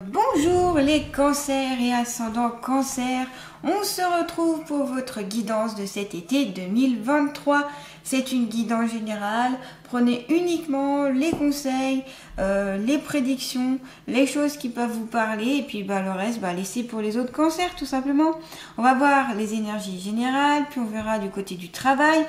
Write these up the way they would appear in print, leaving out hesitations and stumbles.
Bonjour les cancers et ascendants cancer, on se retrouve pour votre guidance de cet été 2023. C'est une guidance générale, prenez uniquement les conseils, les prédictions, les choses qui peuvent vous parler et puis le reste, laissez pour les autres cancers tout simplement. On va voir les énergies générales, puis on verra du côté du travail,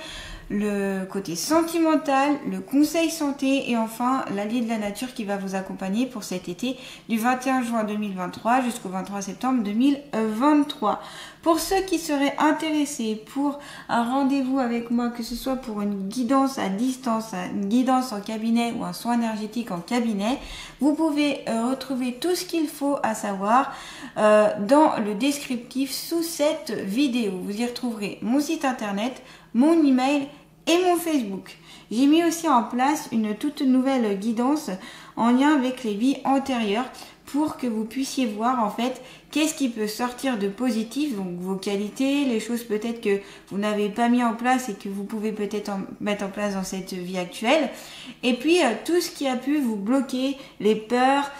le côté sentimental, le conseil santé et enfin l'allié de la nature qui va vous accompagner pour cet été du 21 juin 2023 jusqu'au 23 septembre 2023. Pour ceux qui seraient intéressés pour un rendez-vous avec moi, que ce soit pour une guidance à distance, une guidance en cabinet ou un soin énergétique en cabinet, vous pouvez retrouver tout ce qu'il faut à savoir dans le descriptif sous cette vidéo. Vous y retrouverez mon site internet, mon email et mon Facebook. J'ai mis aussi en place une toute nouvelle guidance en lien avec les vies antérieures pour que vous puissiez voir en fait qu'est-ce qui peut sortir de positif, donc vos qualités, les choses peut-être que vous n'avez pas mis en place et que vous pouvez peut-être mettre en place dans cette vie actuelle. Et puis tout ce qui a pu vous bloquer, les peurs,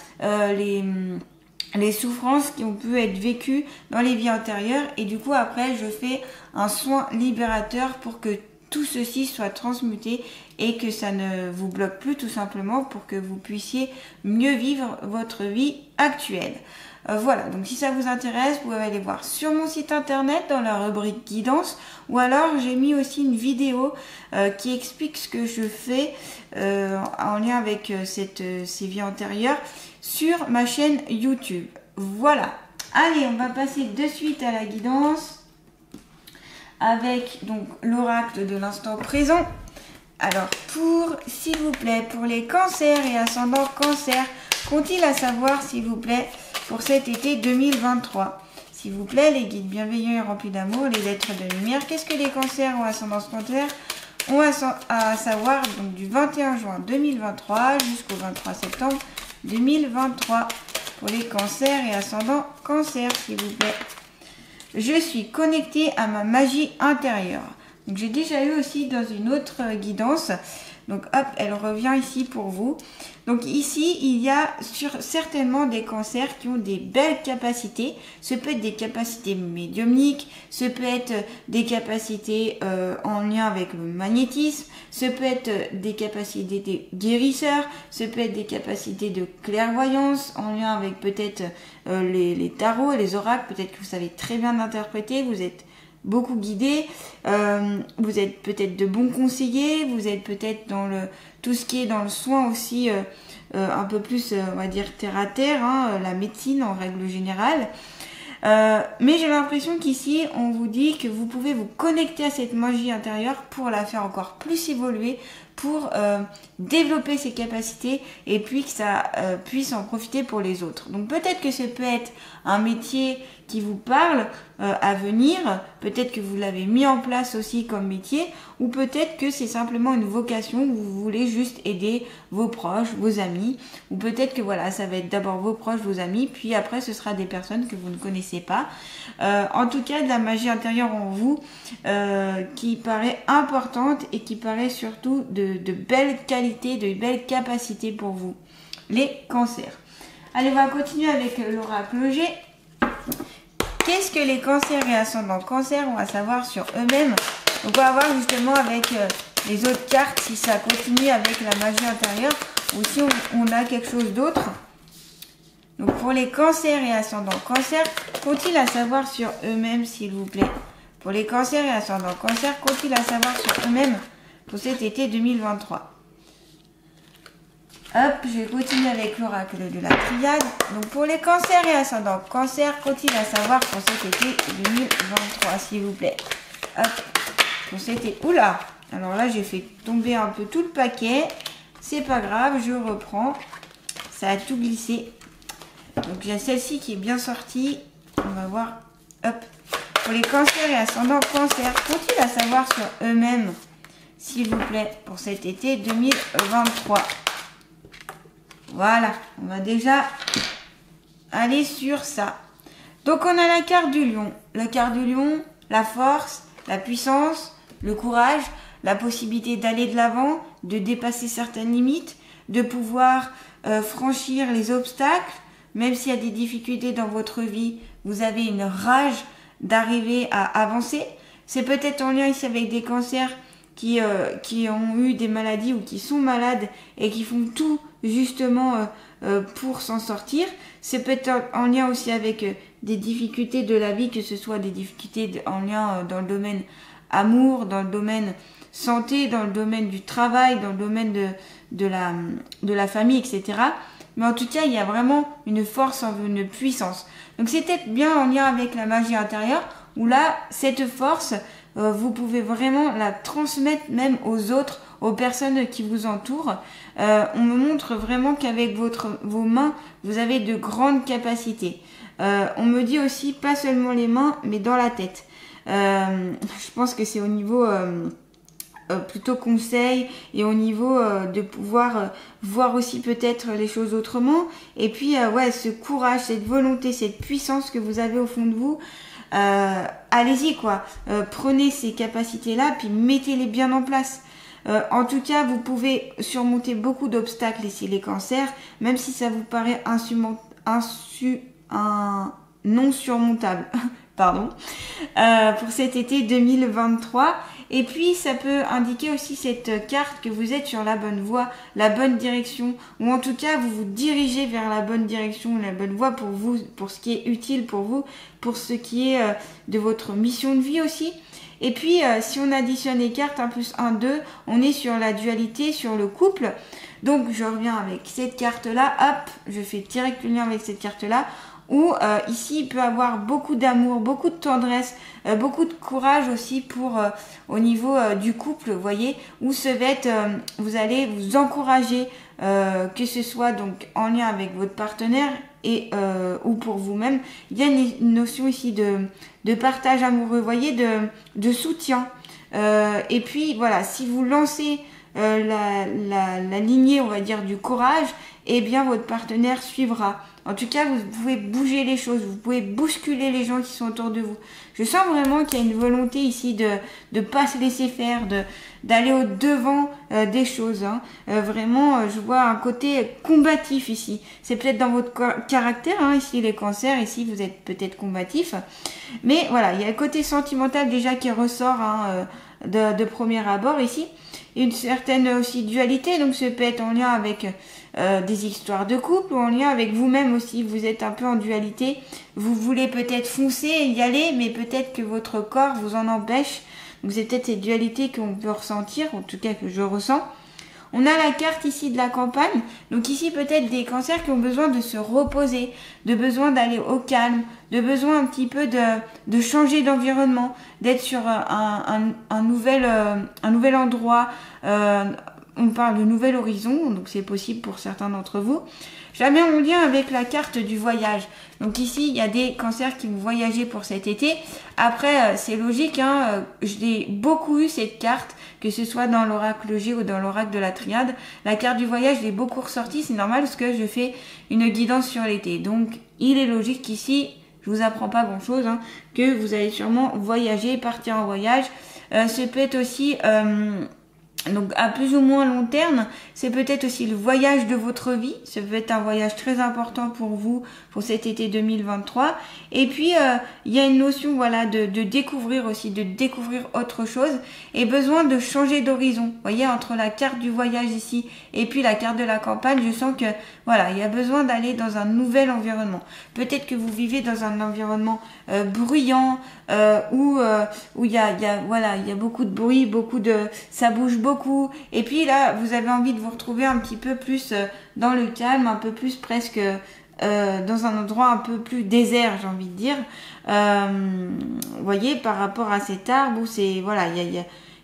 les souffrances qui ont pu être vécues dans les vies antérieures et du coup après je fais un soin libérateur pour que tout ceci soit transmuté et que ça ne vous bloque plus tout simplement pour que vous puissiez mieux vivre votre vie actuelle. Voilà, donc si ça vous intéresse, vous pouvez aller voir sur mon site internet dans la rubrique guidance ou alors j'ai mis aussi une vidéo qui explique ce que je fais en lien avec ces vies antérieures sur ma chaîne YouTube. Voilà, allez, on va passer de suite à la guidance avec donc l'oracle de l'instant présent. Alors s'il vous plaît, pour les cancers et ascendants cancer, qu'ont-ils à savoir s'il vous plaît pour cet été 2023? S'il vous plaît, les guides bienveillants et remplis d'amour, les êtres de lumière, qu'est-ce que les cancers ou ascendants cancer ont à savoir donc du 21 juin 2023 jusqu'au 23 septembre 2023 pour les cancers et ascendants cancer, s'il vous plaît. Je suis connectée à ma magie intérieure. Donc j'ai déjà eu aussi dans une autre guidance. Donc hop, elle revient ici pour vous. Donc ici, il y a certainement des cancers qui ont des belles capacités. Ce peut être des capacités médiumniques, ce peut être des capacités en lien avec le magnétisme, ce peut être des capacités de guérisseurs, ce peut être des capacités de clairvoyance en lien avec peut-être les tarots et les oracles. Peut-être que vous savez très bien interpréter, vous êtes beaucoup guidé, vous êtes peut-être de bons conseillers, vous êtes peut-être dans tout ce qui est dans le soin aussi un peu plus on va dire terre à terre, la médecine en règle générale. Mais j'ai l'impression qu'ici on vous dit que vous pouvez vous connecter à cette magie intérieure pour la faire encore plus évoluer, pour développer ses capacités et puis que ça puisse en profiter pour les autres. Donc peut-être que ce peut être un métier qui vous parle à venir, peut-être que vous l'avez mis en place aussi comme métier, ou peut-être que c'est simplement une vocation où vous voulez juste aider vos proches, vos amis, ou peut-être que voilà, ça va être d'abord vos proches, vos amis, puis après ce sera des personnes que vous ne connaissez pas. En tout cas, de la magie intérieure en vous qui paraît importante et qui paraît surtout de belles qualités, de belles capacités pour vous, les cancers. Allez, on va continuer avec l'oracle G. Qu'est-ce que les cancers et ascendants cancer ont à savoir sur eux-mêmes? Donc on va voir justement avec les autres cartes si ça continue avec la magie intérieure ou si on a quelque chose d'autre. Donc pour les cancers et ascendants cancer, qu'ont-ils à savoir sur eux-mêmes s'il vous plaît? Pour les cancers et ascendants cancer, qu'ont-ils à savoir sur eux-mêmes pour cet été 2023? Hop, je vais continuer avec l'oracle de la triade. Donc pour les cancers et ascendants cancer, qu'ont-ils à savoir pour cet été 2023 s'il vous plaît? Hop, pour cet été... Oula! Alors là, j'ai fait tomber un peu tout le paquet. C'est pas grave, je reprends. Ça a tout glissé. Donc j'ai celle-ci qui est bien sortie. On va voir. Hop. Pour les cancers et ascendants cancer, qu'ont-ils à savoir sur eux-mêmes s'il vous plaît pour cet été 2023? Voilà, on va déjà aller sur ça. Donc on a la carte du lion. La carte du lion, la force, la puissance, le courage, la possibilité d'aller de l'avant, de dépasser certaines limites, de pouvoir franchir les obstacles, même s'il y a des difficultés dans votre vie, vous avez une rage d'arriver à avancer. C'est peut-être en lien ici avec des cancers qui ont eu des maladies ou qui sont malades et qui font tout justement pour s'en sortir. C'est peut-être en lien aussi avec des difficultés de la vie, que ce soit des difficultés en lien dans le domaine amour, dans le domaine santé, dans le domaine du travail, dans le domaine de la famille, etc. Mais en tout cas, il y a vraiment une force, une puissance. Donc c'est peut-être bien en lien avec la magie intérieure, où là, cette force, vous pouvez vraiment la transmettre même aux autres, aux personnes qui vous entourent. On me montre vraiment qu'avec vos mains, vous avez de grandes capacités. On me dit aussi, pas seulement les mains, mais dans la tête. Je pense que c'est au niveau plutôt conseil et au niveau de pouvoir voir aussi peut-être les choses autrement. Et puis, ouais, ce courage, cette volonté, cette puissance que vous avez au fond de vous, allez-y quoi. Prenez ces capacités-là, puis mettez-les bien en place. En tout cas, vous pouvez surmonter beaucoup d'obstacles ici, les cancers, même si ça vous paraît non surmontable. Pardon, pour cet été 2023. Et puis, ça peut indiquer aussi cette carte que vous êtes sur la bonne voie, la bonne direction, ou en tout cas, vous vous dirigez vers la bonne direction, la bonne voie pour vous, pour ce qui est utile pour vous, pour ce qui est de votre mission de vie aussi. Et puis, si on additionne les cartes 1 plus 1, 2, on est sur la dualité, sur le couple. Donc, je reviens avec cette carte-là. Hop, je fais direct le lien avec cette carte-là. Où ici, il peut avoir beaucoup d'amour, beaucoup de tendresse, beaucoup de courage aussi pour au niveau du couple, vous voyez, où ce va être, vous allez vous encourager, que ce soit donc en lien avec votre partenaire et ou pour vous-même. Il y a une notion ici de partage amoureux, vous voyez, de soutien. Et puis voilà, si vous lancez la lignée, on va dire, du courage, eh bien votre partenaire suivra. En tout cas, vous pouvez bouger les choses, vous pouvez bousculer les gens qui sont autour de vous. Je sens vraiment qu'il y a une volonté ici de pas se laisser faire, d'aller au devant des choses. Hein. Vraiment, je vois un côté combatif ici. C'est peut-être dans votre caractère, hein, ici les cancers, ici vous êtes peut-être combatif. Mais voilà, il y a le côté sentimental déjà qui ressort hein, de premier abord ici. Une certaine aussi dualité, donc ça peut être en lien avec des histoires de couple ou en lien avec vous-même aussi. Vous êtes un peu en dualité, vous voulez peut-être foncer et y aller, mais peut-être que votre corps vous en empêche. Donc c'est peut-être cette dualité qu'on peut ressentir, en tout cas que je ressens. On a la carte ici de la campagne, donc ici peut-être des cancers qui ont besoin de se reposer, de besoin d'aller au calme, de besoin un petit peu de changer d'environnement, d'être sur un nouvel endroit, on parle de nouvel horizon, donc c'est possible pour certains d'entre vous. Jamais en lien avec la carte du voyage. Donc ici, il y a des cancers qui vont voyager pour cet été. Après, c'est logique, hein, je l'ai beaucoup eu cette carte, que ce soit dans l'oracle G ou dans l'oracle de la triade. La carte du voyage, je l'ai beaucoup ressortie, c'est normal parce que je fais une guidance sur l'été. Donc, il est logique qu'ici, je vous apprends pas grand chose, hein, que vous allez sûrement voyager, partir en voyage. Ce peut être aussi... donc à plus ou moins long terme, c'est peut-être aussi le voyage de votre vie. Ça peut être un voyage très important pour vous pour cet été 2023. Et puis il y a une notion voilà de découvrir aussi, de découvrir autre chose et besoin de changer d'horizon. Vous voyez, entre la carte du voyage ici et puis la carte de la campagne, je sens que voilà, il y a besoin d'aller dans un nouvel environnement. Peut-être que vous vivez dans un environnement bruyant où il y a beaucoup de bruit, ça bouge beaucoup. Et puis là, vous avez envie de vous retrouver un petit peu plus dans le calme, un peu plus presque dans un endroit un peu plus désert, j'ai envie de dire. Vous voyez, par rapport à cet arbre où c'est voilà,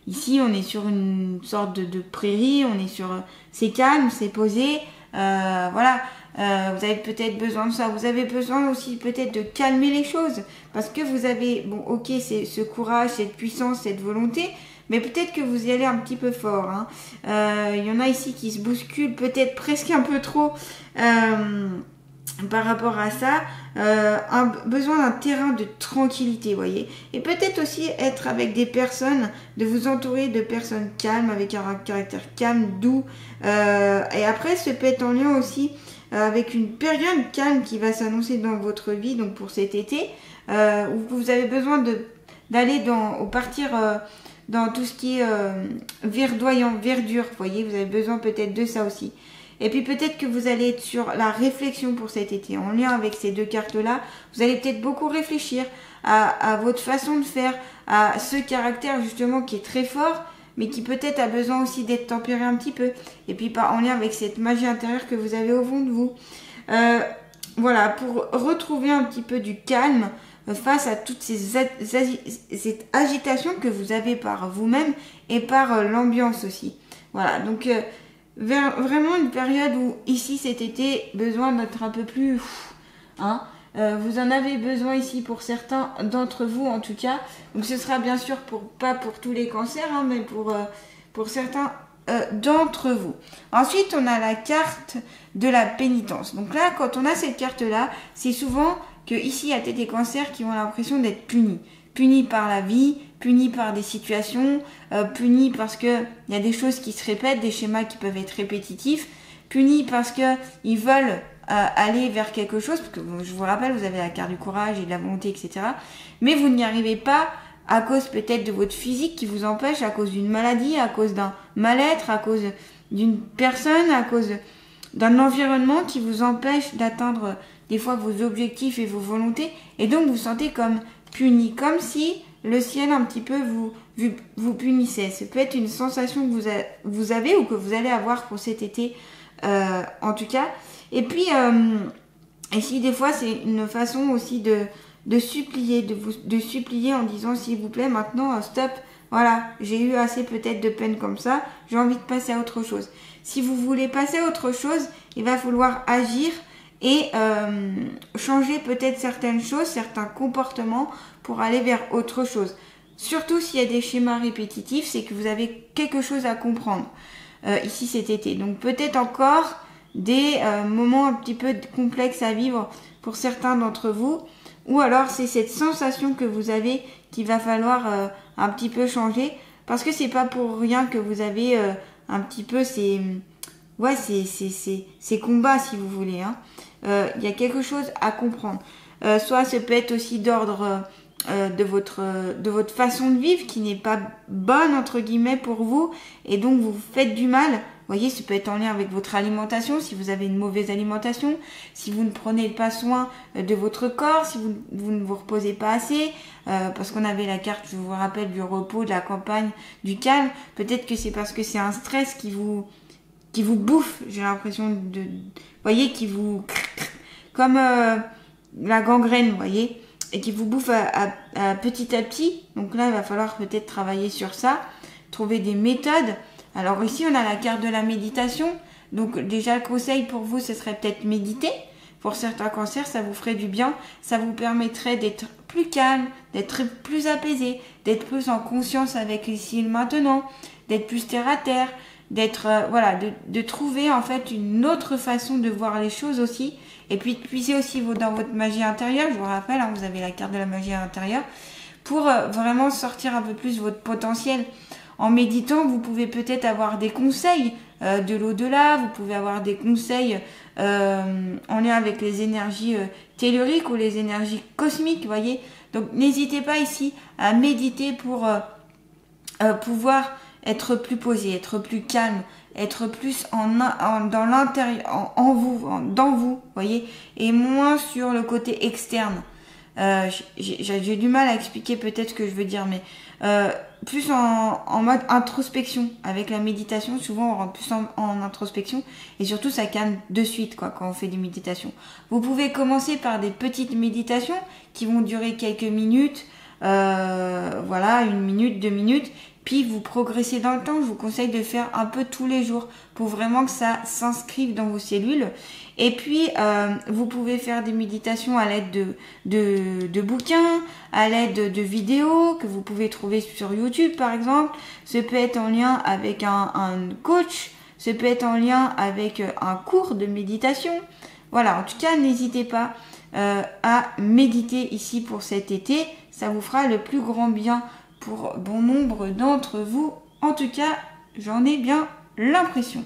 ici on est sur une sorte de prairie, on est sur c'est calme, c'est posé. Voilà, vous avez peut-être besoin de ça. Vous avez besoin aussi peut-être de calmer les choses parce que vous avez, bon, ok, c'est ce courage, cette puissance, cette volonté, mais peut-être que vous y allez un petit peu fort. Hein. Il y en a ici qui se bousculent peut-être presque un peu trop par rapport à ça. Besoin d'un terrain de tranquillité, vous voyez. Et peut-être aussi être avec des personnes, de vous entourer de personnes calmes, avec un caractère calme, doux. Et après, ce peut être en lien aussi avec une période calme qui va s'annoncer dans votre vie, donc pour cet été, où vous avez besoin d'aller partir dans tout ce qui est verdoyant, verdure, vous voyez, vous avez besoin peut-être de ça aussi. Et puis peut-être que vous allez être sur la réflexion pour cet été. En lien avec ces deux cartes-là, vous allez peut-être beaucoup réfléchir à votre façon de faire, à ce caractère justement qui est très fort, mais qui peut-être a besoin aussi d'être tempéré un petit peu. Et puis en lien avec cette magie intérieure que vous avez au fond de vous. Voilà, pour retrouver un petit peu du calme face à toutes cette agitation que vous avez par vous-même et par l'ambiance aussi. Voilà, donc vraiment une période où ici cet été, besoin d'être un peu plus... vous en avez besoin ici pour certains d'entre vous en tout cas. Donc ce sera bien sûr pas pour tous les cancers, mais pour certains d'entre vous. Ensuite, on a la carte de la pénitence. Donc là, quand on a cette carte-là, c'est souvent que ici, il y a peut-être des cancers qui ont l'impression d'être punis. Punis par la vie, punis par des situations, punis parce qu'il y a des choses qui se répètent, des schémas qui peuvent être répétitifs, punis parce qu'ils veulent aller vers quelque chose, parce que je vous rappelle, vous avez la carte du courage et de la volonté, etc. Mais vous n'y arrivez pas à cause peut-être de votre physique qui vous empêche, à cause d'une maladie, à cause d'un mal-être, à cause d'une personne, à cause d'un environnement qui vous empêche d'atteindre des fois vos objectifs et vos volontés, et donc vous vous sentez comme puni, comme si le ciel un petit peu vous punissait. Ça peut être une sensation que vous avez ou que vous allez avoir pour cet été, en tout cas. Et puis, ici, des fois, c'est une façon aussi de supplier, de supplier en disant, s'il vous plaît, maintenant, stop, voilà, j'ai eu assez peut-être de peine comme ça, j'ai envie de passer à autre chose. Si vous voulez passer à autre chose, il va falloir agir et changer peut-être certaines choses, certains comportements pour aller vers autre chose. Surtout s'il y a des schémas répétitifs, c'est que vous avez quelque chose à comprendre ici cet été. Donc peut-être encore des moments un petit peu complexes à vivre pour certains d'entre vous, ou alors c'est cette sensation que vous avez qu'il va falloir un petit peu changer, parce que c'est pas pour rien que vous avez un petit peu ces combats, si vous voulez. Il y a quelque chose à comprendre. Soit ça peut être aussi d'ordre de votre façon de vivre qui n'est pas bonne entre guillemets pour vous, et donc vous faites du mal. Vous voyez, ça peut être en lien avec votre alimentation, si vous avez une mauvaise alimentation, si vous ne prenez pas soin de votre corps, si vous ne vous reposez pas assez, parce qu'on avait la carte, je vous rappelle, du repos, de la campagne, du calme. Peut-être que c'est parce que c'est un stress qui vous bouffe, j'ai l'impression de... Vous voyez, qui vous... Comme la gangrène, vous voyez, et qui vous bouffe à petit à petit. Donc là, il va falloir peut-être travailler sur ça, trouver des méthodes. Alors ici, on a la carte de la méditation. Donc déjà, le conseil pour vous, ce serait peut-être méditer. Pour certains cancers, ça vous ferait du bien. Ça vous permettrait d'être plus calme, d'être plus apaisé, d'être plus en conscience avec l'ici et le maintenant, d'être plus terre à terre, d'être de trouver en fait une autre façon de voir les choses aussi, et puis de puiser aussi dans votre magie intérieure. Je vous rappelle, vous avez la carte de la magie intérieure pour vraiment sortir un peu plus votre potentiel. En méditant, vous pouvez peut-être avoir des conseils de l'au-delà, vous pouvez avoir des conseils en lien avec les énergies telluriques ou les énergies cosmiques, vous voyez. Donc n'hésitez pas ici à méditer pour pouvoir être plus posé, être plus calme, être plus dans l'intérieur, dans vous, voyez, et moins sur le côté externe. J'ai du mal à expliquer peut-être ce que je veux dire, mais plus en mode introspection. Avec la méditation, souvent on rentre plus en introspection, et surtout ça calme de suite quand on fait des méditations. Vous pouvez commencer par des petites méditations qui vont durer quelques minutes, 1 minute, 2 minutes, puis vous progressez dans le temps. Je vous conseille de faire un peu tous les jours pour vraiment que ça s'inscrive dans vos cellules. Et puis, vous pouvez faire des méditations à l'aide de bouquins, à l'aide de vidéos que vous pouvez trouver sur YouTube, par exemple. Ça peut être en lien avec un coach, ça peut être en lien avec un cours de méditation. Voilà, en tout cas, n'hésitez pas à méditer ici pour cet été. Ça vous fera le plus grand bien pour bon nombre d'entre vous. En tout cas, j'en ai bien l'impression.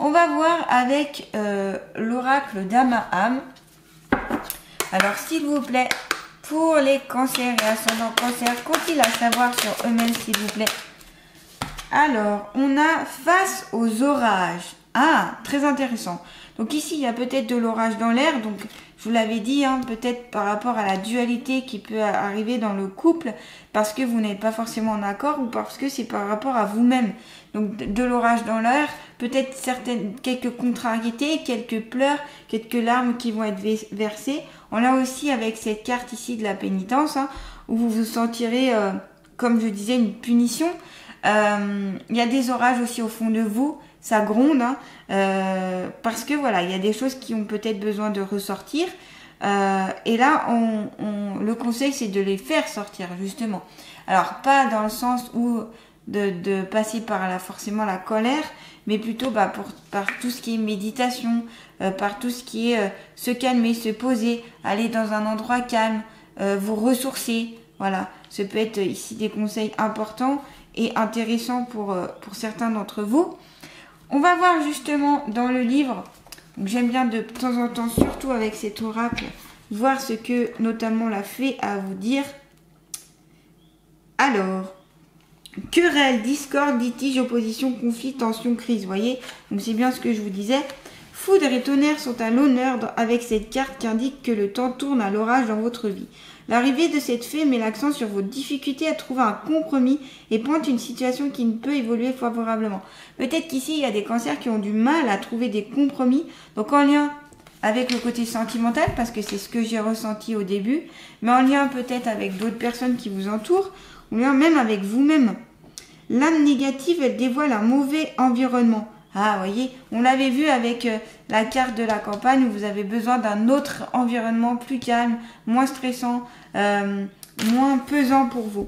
On va voir avec l'oracle d'Amaham. Alors, s'il vous plaît, pour les cancers et ascendants cancer, qu'ont-ils à savoir sur eux-mêmes, s'il vous plaît? Alors, on a face aux orages. Ah, très intéressant. Donc ici, il y a peut-être de l'orage dans l'air. Donc, je vous l'avais dit, hein, peut-être par rapport à la dualité qui peut arriver dans le couple, parce que vous n'êtes pas forcément en accord ou parce que c'est par rapport à vous-même. Donc, de l'orage dans l'air, peut-être quelques contrariétés, quelques pleurs, quelques larmes qui vont être versées. On a aussi avec cette carte ici de la pénitence, hein, où vous vous sentirez, comme je disais, une punition. Il y a des orages aussi au fond de vous. Ça gronde, hein, parce que voilà, il y a des choses qui ont peut-être besoin de ressortir. Et là, le conseil, c'est de les faire sortir, justement. Alors, pas dans le sens où de passer par forcément la colère, mais plutôt par tout ce qui est méditation, par tout ce qui est se calmer, se poser, aller dans un endroit calme, vous ressourcer. Voilà, ça peut être ici des conseils importants et intéressants pour certains d'entre vous. On va voir justement dans le livre, donc j'aime bien de temps en temps, surtout avec cet oracle, voir ce que notamment la fée a à vous dire. Alors, querelle, discorde, litige, opposition, conflit, tension, crise, vous voyez? Donc c'est bien ce que je vous disais. Foudre et tonnerre sont à l'honneur avec cette carte qui indique que le temps tourne à l'orage dans votre vie. L'arrivée de cette fée met l'accent sur vos difficultés à trouver un compromis et pointe une situation qui ne peut évoluer favorablement. Peut-être qu'ici, il y a des cancers qui ont du mal à trouver des compromis, donc en lien avec le côté sentimental, parce que c'est ce que j'ai ressenti au début, mais en lien peut-être avec d'autres personnes qui vous entourent, ou bien même avec vous-même. L'âme négative, elle dévoile un mauvais environnement. Ah, vous voyez, on l'avait vu avec la carte de la campagne où vous avez besoin d'un autre environnement plus calme, moins stressant, moins pesant pour vous.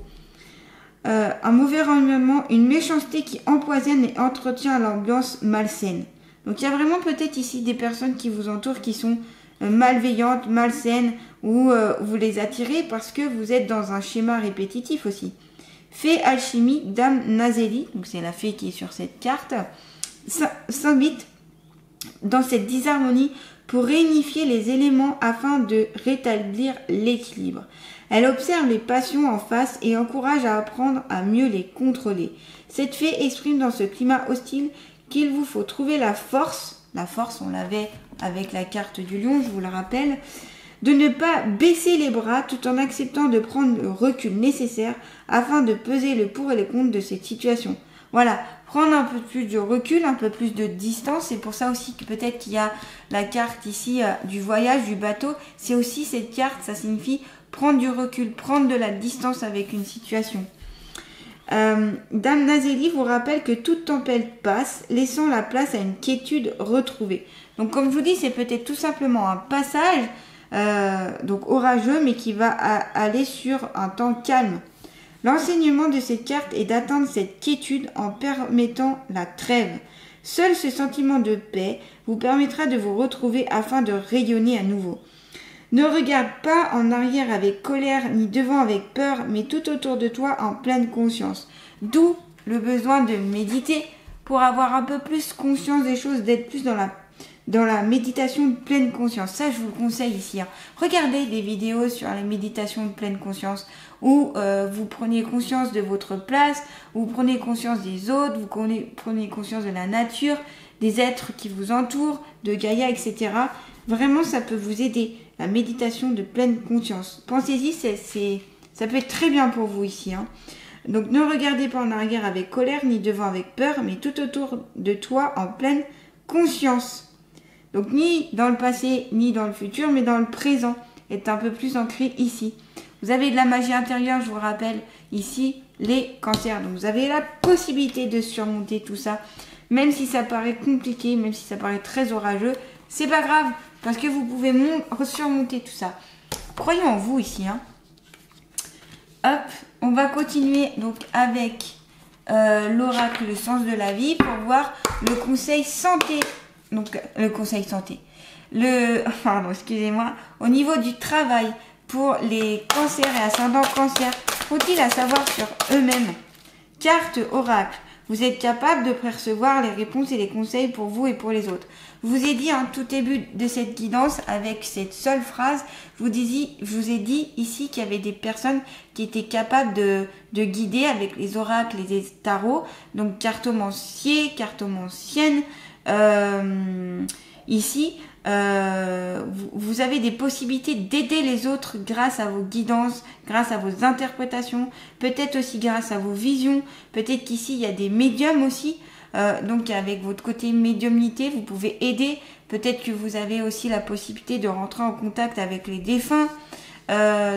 Un mauvais environnement, une méchanceté qui empoisonne et entretient l'ambiance malsaine. Donc il y a vraiment peut-être ici des personnes qui vous entourent qui sont malveillantes, malsaines, ou vous les attirez parce que vous êtes dans un schéma répétitif aussi. Fée alchimie, Dame Nazeli, donc c'est la fée qui est sur cette carte, s'invite dans cette disharmonie pour réunifier les éléments afin de rétablir l'équilibre. Elle observe les passions en face et encourage à apprendre à mieux les contrôler. Cette fée exprime dans ce climat hostile qu'il vous faut trouver la force, on l'avait avec la carte du lion, je vous le rappelle, de ne pas baisser les bras tout en acceptant de prendre le recul nécessaire afin de peser le pour et le contre de cette situation. Voilà, prendre un peu plus de recul, un peu plus de distance. C'est pour ça aussi que peut-être qu'il y a la carte ici du voyage, du bateau. C'est aussi cette carte, ça signifie prendre du recul, prendre de la distance avec une situation. Dame Nazeli vous rappelle que toute tempête passe, laissant la place à une quiétude retrouvée. Donc comme je vous dis, c'est peut-être tout simplement un passage, donc orageux, mais qui va aller sur un temps calme. L'enseignement de cette carte est d'atteindre cette quiétude en permettant la trêve. Seul ce sentiment de paix vous permettra de vous retrouver afin de rayonner à nouveau. Ne regarde pas en arrière avec colère ni devant avec peur, mais tout autour de toi en pleine conscience. D'où le besoin de méditer pour avoir un peu plus conscience des choses, d'être plus dans la méditation de pleine conscience. Ça, je vous le conseille ici. Regardez des vidéos sur la méditation de pleine conscience où vous prenez conscience de votre place, vous prenez conscience des autres, vous prenez conscience de la nature, des êtres qui vous entourent, de Gaïa, etc. Vraiment, ça peut vous aider, la méditation de pleine conscience. Pensez-y, ça peut être très bien pour vous ici. Donc, ne regardez pas en arrière avec colère, ni devant avec peur, mais tout autour de toi en pleine conscience. Donc, ni dans le passé, ni dans le futur, mais dans le présent, est un peu plus ancré ici. Vous avez de la magie intérieure, je vous rappelle, ici, les cancers. Donc, vous avez la possibilité de surmonter tout ça. Même si ça paraît compliqué, même si ça paraît très orageux, c'est pas grave, parce que vous pouvez surmonter tout ça. Croyons en vous ici. Hop, on va continuer donc avec l'oracle, le sens de la vie, pour voir le conseil santé. Donc, le conseil santé. Pardon, excusez-moi. Au niveau du travail, pour les cancers et ascendants cancers, faut-il à savoir sur eux-mêmes? Carte oracle. Vous êtes capable de percevoir les réponses et les conseils pour vous et pour les autres. Je vous ai dit tout début de cette guidance, avec cette seule phrase, je vous ai dit ici qu'il y avait des personnes qui étaient capables de guider avec les oracles et les tarots, donc cartomancier, cartomancienne. Ici, vous avez des possibilités d'aider les autres grâce à vos guidances, grâce à vos interprétations, peut-être aussi grâce à vos visions, peut-être qu'ici il y a des médiums aussi, donc avec votre côté médiumnité, vous pouvez aider, peut-être que vous avez aussi la possibilité de rentrer en contact avec les défunts,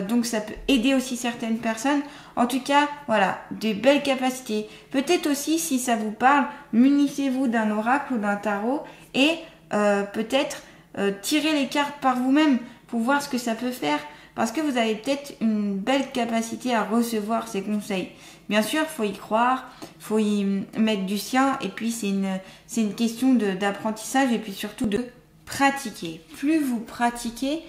donc ça peut aider aussi certaines personnes. En tout cas, voilà, des belles capacités. Peut-être aussi, si ça vous parle, munissez-vous d'un oracle ou d'un tarot et peut-être tirer les cartes par vous-même pour voir ce que ça peut faire, parce que vous avez peut-être une belle capacité à recevoir ces conseils. Bien sûr, il faut y croire, il faut y mettre du sien, et puis c'est une question d'apprentissage et puis surtout de pratiquer. Plus vous pratiquez,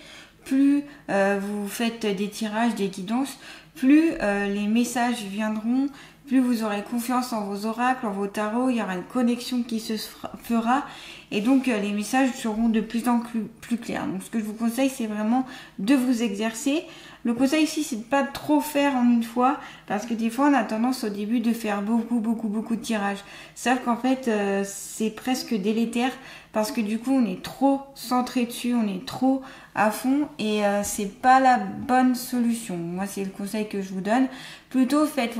plus vous faites des tirages, des guidances, plus les messages viendront, plus vous aurez confiance en vos oracles, en vos tarots, il y aura une connexion qui se fera et donc les messages seront de plus en plus clairs. Donc ce que je vous conseille, c'est vraiment de vous exercer. Le conseil ici, c'est de pas trop faire en une fois, parce que des fois on a tendance au début de faire beaucoup de tirages. Sauf qu'en fait c'est presque délétère, parce que du coup on est trop centré dessus, on est trop à fond et c'est pas la bonne solution. Moi c'est le conseil que je vous donne. Plutôt faites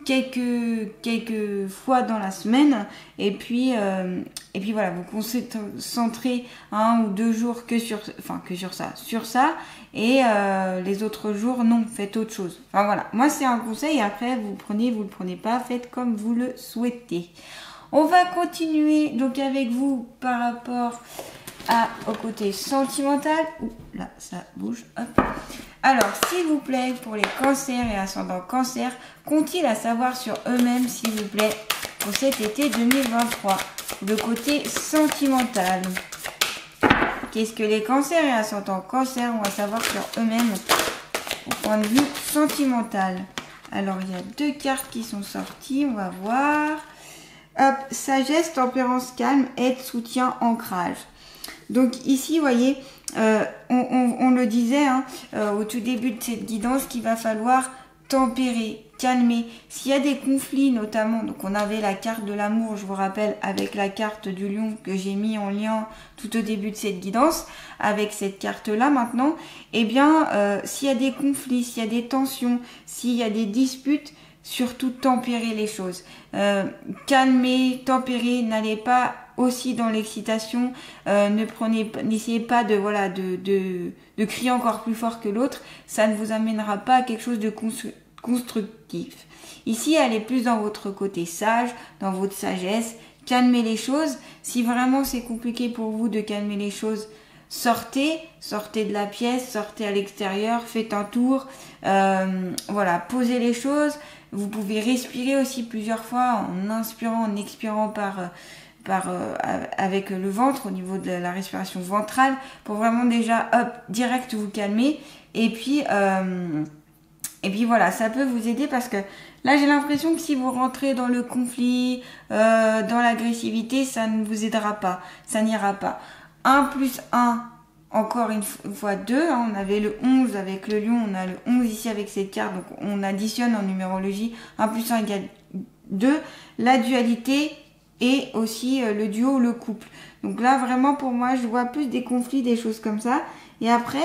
quelques fois dans la semaine et puis voilà, vous concentrez 1 ou 2 jours que sur ça et les autres jours non, faites autre chose. Enfin voilà, moi c'est un conseil, après vous le prenez pas, faites comme vous le souhaitez. On va continuer donc avec vous par rapport au côté sentimental. Ouh, là ça bouge, hop. Alors, s'il vous plaît, pour les cancers et ascendants cancer, qu'ont-ils à savoir sur eux-mêmes, s'il vous plaît, pour cet été 2023, le côté sentimental? Qu'est-ce que les cancers et ascendants cancer ont à savoir sur eux-mêmes au point de vue sentimental? Alors, il y a 2 cartes qui sont sorties, on va voir. Hop, sagesse, tempérance, calme, aide, soutien, ancrage. Donc ici, vous voyez, on le disait au tout début de cette guidance qu'il va falloir tempérer, calmer. S'il y a des conflits notamment, donc on avait la carte de l'amour, je vous rappelle, avec la carte du lion que j'ai mis en lien tout au début de cette guidance, avec cette carte-là maintenant, eh bien, s'il y a des conflits, s'il y a des tensions, s'il y a des disputes, surtout tempérer les choses. Calmer, tempérer, n'allez pas aussi dans l'excitation, n'essayez pas de crier encore plus fort que l'autre, ça ne vous amènera pas à quelque chose de constructif. Ici, allez plus dans votre côté sage, dans votre sagesse, calmez les choses. Si vraiment c'est compliqué pour vous de calmer les choses, sortez de la pièce, sortez à l'extérieur, faites un tour, voilà, posez les choses. Vous pouvez respirer aussi plusieurs fois en inspirant, en expirant avec le ventre au niveau de la respiration ventrale pour vraiment déjà direct vous calmer et puis voilà, ça peut vous aider parce que là j'ai l'impression que si vous rentrez dans le conflit, dans l'agressivité, ça ne vous aidera pas, ça n'ira pas. 1 plus 1 encore une fois 2, on avait le 11 avec le lion, on a le 11 ici avec cette carte, donc on additionne en numérologie, 1 plus 1 égale 2, la dualité et aussi le duo, le couple. Donc là vraiment pour moi je vois plus des conflits, des choses comme ça. Et après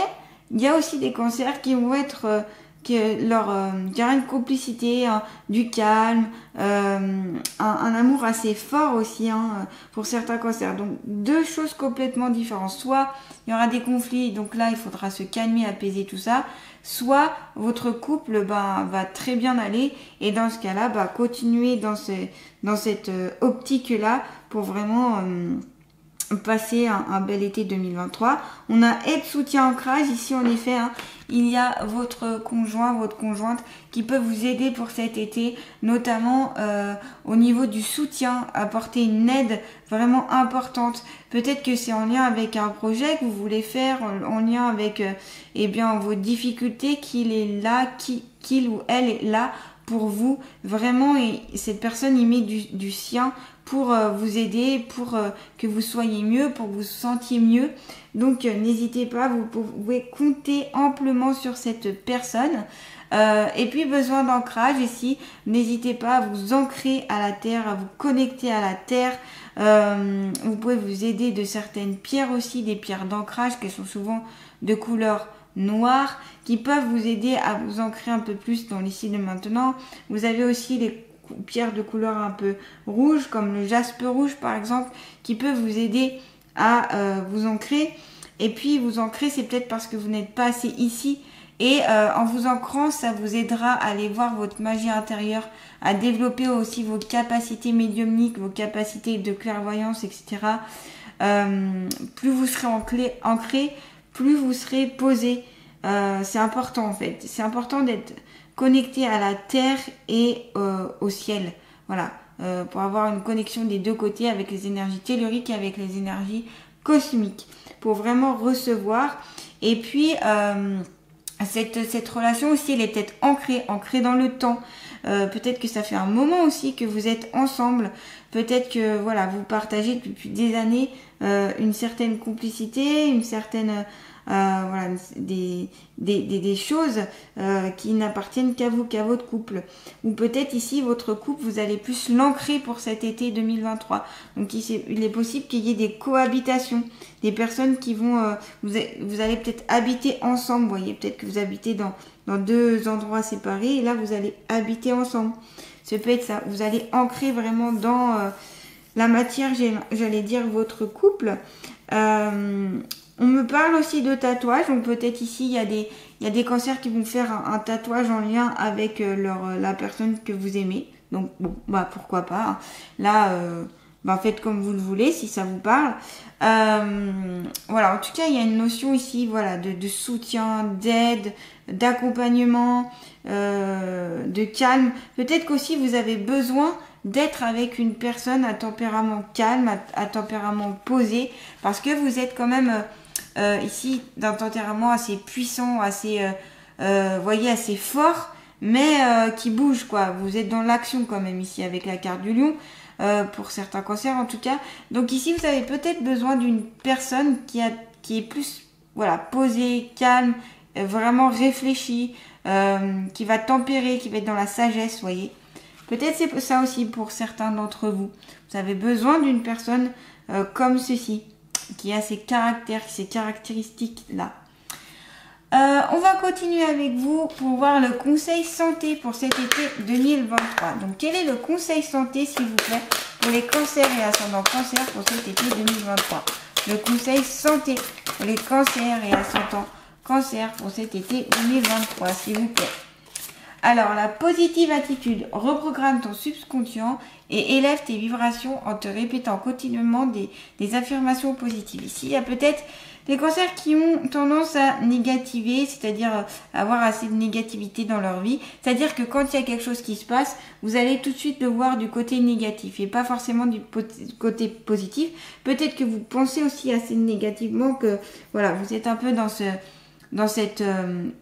il y a aussi des cancers qui vont être il y aura une complicité, du calme, un amour assez fort aussi pour certains cancers. Donc 2 choses complètement différentes. Soit il y aura des conflits, donc là il faudra se calmer, apaiser tout ça. Soit votre couple va très bien aller et dans ce cas-là, continuez dans cette optique-là pour vraiment passer un bel été 2023. On a aide, soutien, ancrage. Ici, en effet, il y a votre conjoint, votre conjointe qui peut vous aider pour cet été, notamment au niveau du soutien, apporter une aide vraiment importante. Peut-être que c'est en lien avec un projet que vous voulez faire, en lien avec vos difficultés, qu'il est là, qu'il ou elle est là pour vous, vraiment, et cette personne y met du sien pour vous aider, pour que vous soyez mieux, pour que vous vous sentiez mieux. Donc n'hésitez pas, vous pouvez compter amplement sur cette personne. Et puis besoin d'ancrage ici, n'hésitez pas à vous ancrer à la terre, à vous connecter à la terre. Vous pouvez vous aider de certaines pierres aussi, des pierres d'ancrage qui sont souvent de couleur noire, qui peuvent vous aider à vous ancrer un peu plus dans l'ici de maintenant. Vous avez aussi les pierres de couleur un peu rouge, comme le jaspe rouge par exemple, qui peut vous aider à vous ancrer. Et puis vous ancrer, c'est peut-être parce que vous n'êtes pas assez ici. Et en vous ancrant, ça vous aidera à aller voir votre magie intérieure, à développer aussi vos capacités médiumniques, vos capacités de clairvoyance, etc. Plus vous serez ancré, plus vous serez posé. C'est important en fait. C'est important d'être connecté à la terre et au ciel. Voilà. Pour avoir une connexion des deux côtés avec les énergies telluriques et avec les énergies cosmiques. Pour vraiment recevoir. Et puis... Cette relation aussi, elle est peut-être ancrée dans le temps. Peut-être que ça fait un moment aussi que vous êtes ensemble. Peut-être que voilà, vous partagez depuis des années une certaine complicité, une certaine voilà, des choses qui n'appartiennent qu'à vous, qu'à votre couple. Ou peut-être ici, votre couple, vous allez plus l'ancrer pour cet été 2023. Donc il est possible qu'il y ait des cohabitations, des personnes qui vont... vous allez peut-être habiter ensemble, vous voyez, peut-être que vous habitez dans deux endroits séparés et là, vous allez habiter ensemble. Ça peut être ça. Vous allez ancrer vraiment dans la matière, j'allais dire, votre couple. On me parle aussi de tatouage, donc peut-être ici il y a des cancers qui vont faire un tatouage en lien avec la personne que vous aimez. Donc bon, bah pourquoi pas. Hein. Là, faites comme vous le voulez si ça vous parle. Voilà, en tout cas il y a une notion ici, voilà, de soutien, d'aide, d'accompagnement, de calme. Peut-être qu'aussi vous avez besoin d'être avec une personne à tempérament calme, à tempérament posé, parce que vous êtes quand même ici d'un tempérament assez puissant, assez, voyez, assez fort, mais qui bouge quoi. Vous êtes dans l'action quand même ici avec la carte du lion, pour certains cancers en tout cas. Donc ici vous avez peut-être besoin d'une personne qui est plus, voilà, posée, calme, vraiment réfléchie, qui va tempérer, qui va être dans la sagesse, voyez. Peut-être c'est ça aussi pour certains d'entre vous. Vous avez besoin d'une personne comme ceci, qui a ces caractères, ces caractéristiques-là. On va continuer avec vous pour voir le conseil santé pour cet été 2023. Donc, quel est le conseil santé, s'il vous plaît, pour les cancers et ascendants cancers pour cet été 2023? Le conseil santé pour les cancers et ascendants cancers pour cet été 2023, s'il vous plaît. Alors, la positive attitude, reprogramme ton subconscient et élève tes vibrations en te répétant continuellement des affirmations positives. Ici, il y a peut-être des cancers qui ont tendance à négativer, c'est-à-dire avoir assez de négativité dans leur vie. C'est-à-dire que quand il y a quelque chose qui se passe, vous allez tout de suite le voir du côté négatif et pas forcément du côté positif. Peut-être que vous pensez aussi assez négativement que, voilà, vous êtes un peu dans cet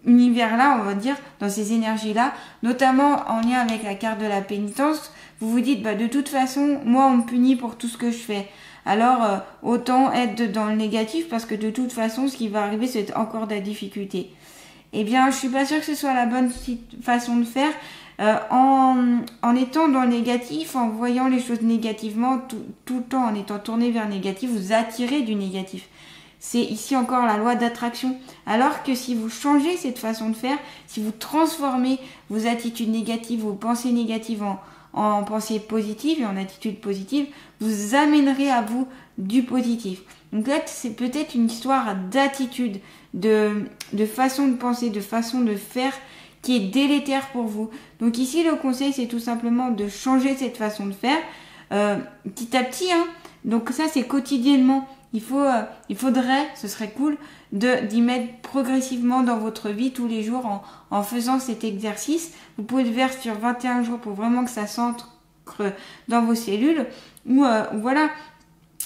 univers-là, on va dire, dans ces énergies-là, notamment en lien avec la carte de la pénitence, vous vous dites, de toute façon, moi, on me punit pour tout ce que je fais. Alors, autant être dans le négatif, parce que de toute façon, ce qui va arriver, c'est encore de la difficulté. Eh bien, je suis pas sûre que ce soit la bonne façon de faire. En étant dans le négatif, en voyant les choses négativement, tout le temps, en étant tourné vers le négatif, vous attirez du négatif. C'est ici encore la loi d'attraction. Alors que si vous changez cette façon de faire, si vous transformez vos attitudes négatives, vos pensées négatives en pensées positives et en attitudes positives, vous amènerez à vous du positif. Donc là, c'est peut-être une histoire d'attitude, de façon de penser, de façon de faire qui est délétère pour vous. Donc ici, le conseil, c'est tout simplement de changer cette façon de faire petit à petit. Hein. Donc ça, c'est quotidiennement. Il faudrait, ce serait cool, d'y mettre progressivement dans votre vie tous les jours en faisant cet exercice. Vous pouvez le faire sur 21 jours pour vraiment que ça s'ancre dans vos cellules. Ou voilà.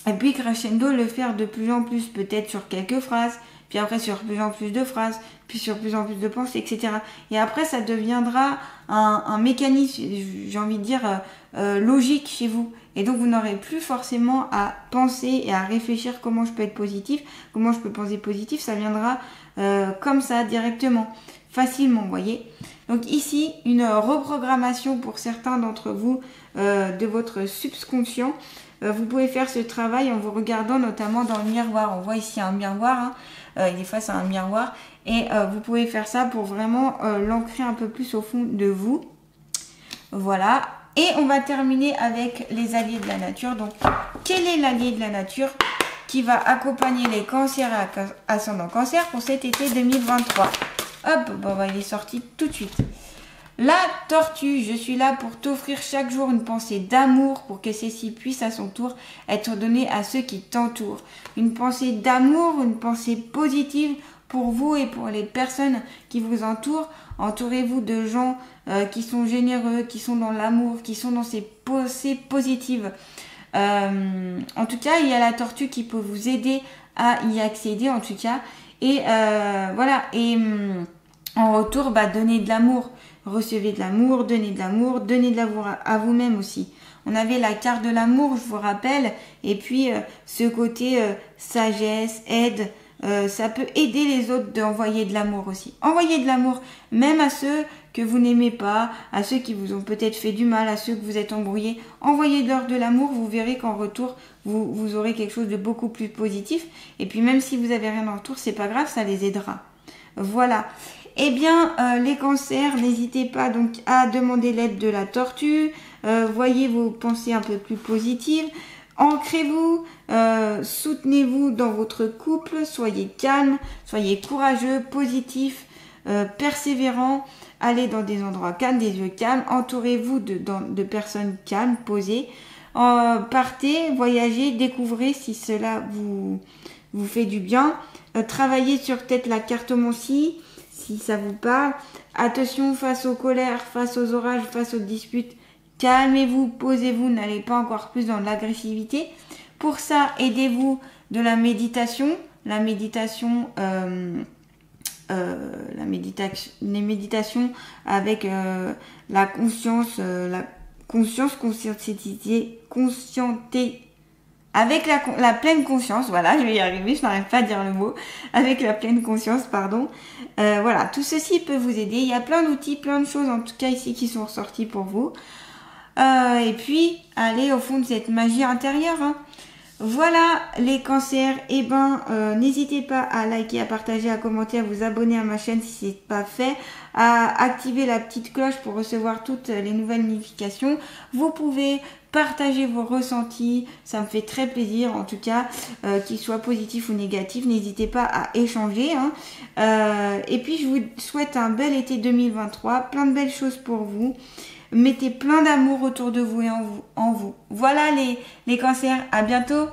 Et puis crescendo, le faire de plus en plus, peut-être sur quelques phrases, puis après sur plus en plus de phrases, puis sur plus en plus de pensées, etc. Et après, ça deviendra un mécanisme, j'ai envie de dire, logique chez vous. Et donc, vous n'aurez plus forcément à penser et à réfléchir comment je peux être positif, comment je peux penser positif. Ça viendra comme ça, directement, facilement, vous voyez. Donc ici, une reprogrammation pour certains d'entre vous de votre subconscient. Vous pouvez faire ce travail en vous regardant notamment dans le miroir. On voit ici un miroir, il est face à un miroir. Et vous pouvez faire ça pour vraiment l'ancrer un peu plus au fond de vous. Voilà. Et on va terminer avec les alliés de la nature. Donc, quel est l'allié de la nature qui va accompagner les cancers à ascendant cancer pour cet été 2023? Hop, bon, il est sorti tout de suite. La tortue, je suis là pour t'offrir chaque jour une pensée d'amour pour que celle-ci puisse à son tour être donnée à ceux qui t'entourent. Une pensée d'amour, une pensée positive pour vous et pour les personnes qui vous entourent. Entourez-vous de gens qui sont généreux, qui sont dans l'amour, qui sont dans ces pensées positives. En tout cas, il y a la tortue qui peut vous aider à y accéder en tout cas. Et voilà, et en retour, donnez de l'amour. Recevez de l'amour, donnez de l'amour à vous-même aussi. On avait la carte de l'amour, je vous rappelle, et puis ce côté sagesse, aide, ça peut aider les autres d'envoyer de l'amour aussi. Envoyez de l'amour, même à ceux que vous n'aimez pas, à ceux qui vous ont peut-être fait du mal, à ceux que vous êtes embrouillés. Envoyez-leur de l'amour, vous verrez qu'en retour, vous aurez quelque chose de beaucoup plus positif. Et puis même si vous avez rien en retour, c'est pas grave, ça les aidera. Voilà. Eh bien, les cancers, n'hésitez pas donc à demander l'aide de la tortue. Voyez vos pensées un peu plus positives. Ancrez-vous, soutenez-vous dans votre couple. Soyez calme, soyez courageux, positif, persévérant. Allez dans des endroits calmes, des lieux calmes. Entourez-vous de personnes calmes, posées. Partez, voyagez, découvrez si cela vous fait du bien. Travaillez sur peut-être la cartomancie, si ça vous parle. Attention face aux colères, face aux orages, face aux disputes. Calmez-vous, posez-vous, n'allez pas encore plus dans l'agressivité. Pour ça, aidez-vous de la méditation. Les méditations avec la conscience, avec la pleine conscience, voilà, je vais y arriver, je n'arrive pas à dire le mot, avec la pleine conscience, pardon. Voilà, tout ceci peut vous aider. Il y a plein d'outils, plein de choses, en tout cas ici, qui sont ressortis pour vous. Et puis, allez au fond de cette magie intérieure. Voilà les cancers. N'hésitez pas à liker, à partager, à commenter, à vous abonner à ma chaîne si ce n'est pas fait, à activer la petite cloche pour recevoir toutes les nouvelles notifications. Vous pouvez partager vos ressentis, ça me fait très plaisir en tout cas, qu'ils soient positifs ou négatifs. N'hésitez pas à échanger. Et puis je vous souhaite un bel été 2023, plein de belles choses pour vous. Mettez plein d'amour autour de vous et en vous. Voilà les cancers, à bientôt.